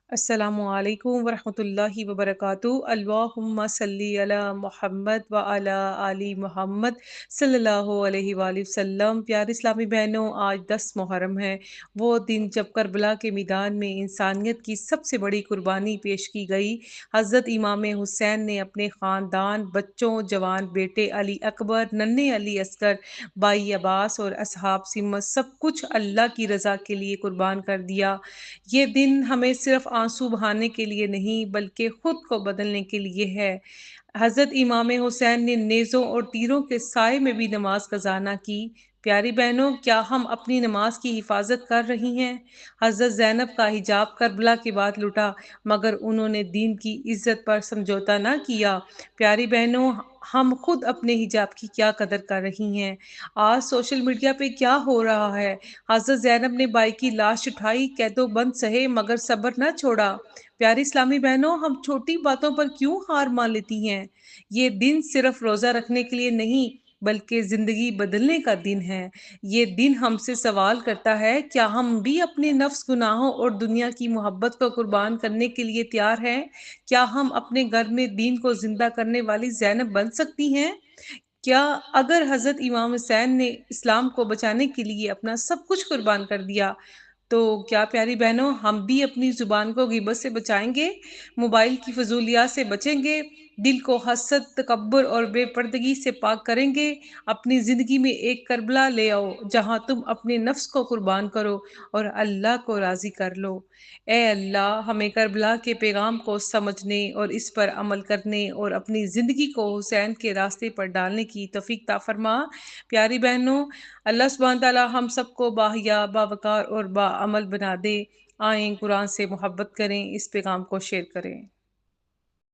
السلام علیکم ورحمۃ اللہ وبرکاتہ۔ اللہم صلی علی محمد و علی آل محمد صلی اللہ علیہ وآلہ وسلم۔ پیارے اسلامی بہنوں، آج 10 محرم ہے، وہ دن جب کربلا کے میدان میں انسانیت کی سب سے بڑی قربانی پیش کی گئی۔ حضرت امام حسین نے اپنے خاندان، بچوں، جوان بیٹے علی اکبر، ننھے علی اصغر، بھائی عباس اور اصحاب سمت سب کچھ اللہ کی رضا کے لیے قربان کر دیا۔ یہ دن ہمیں صرف آنسو بہانے کے لیے نہیں بلکہ خود کو بدلنے کے لیے ہے۔ حضرت امام حسین نے نیزوں اور تیروں کے سائے میں بھی نماز قضا نہ کی۔ پیاری بہنوں، کیا ہم اپنی نماز کی حفاظت کر رہی ہیں؟ حضرت زینب کا حجاب کربلا کے بعد لٹا، مگر انہوں نے دین کی عزت پر سمجھوتا نہ کیا۔ پیاری بہنوں، ہم خود اپنے حجاب کی کیا قدر کر رہی ہیں؟ آج سوشل میڈیا پہ کیا ہو رہا ہے؟ حضرت زینب نے بھائی کی لاش اٹھائی، قید و بند سہے مگر صبر نہ چھوڑا۔ پیاری اسلامی بہنوں، ہم چھوٹی باتوں پر کیوں ہار مان لیتی ہیں؟ یہ دن صرف روزہ رکھنے کے لیے نہیں بلکہ زندگی بدلنے کا دن ہے۔ یہ دن ہم سے سوال کرتا ہے، کیا ہم بھی اپنے نفس، گناہوں اور دنیا کی محبت کو قربان کرنے کے لیے تیار ہیں؟ کیا ہم اپنے گھر میں دین کو زندہ کرنے والی زینب بن سکتی ہیں؟ کیا اگر حضرت امام حسین نے اسلام کو بچانے کے لیے اپنا سب کچھ قربان کر دیا تو کیا پیاری بہنوں ہم بھی اپنی زبان کو غیبت سے بچائیں گے، موبائل کی فضولیات سے بچیں گے، دل کو حسد، تکبر اور بے پردگی سے پاک کریں گے؟ اپنی زندگی میں ایک کربلا لے آؤ جہاں تم اپنے نفس کو قربان کرو اور اللہ کو راضی کر لو۔ اے اللہ، ہمیں کربلا کے پیغام کو سمجھنے اور اس پر عمل کرنے اور اپنی زندگی کو حسین کے راستے پر ڈالنے کی توفیق عطا فرما۔ پیاری بہنوں، اللہ سبحانہ تعالیٰ ہم سب کو باحیا، باوقار اور باعمل بنا دے۔ آئیں قرآن سے محبت کریں، اس پیغام کو شیئر کریں۔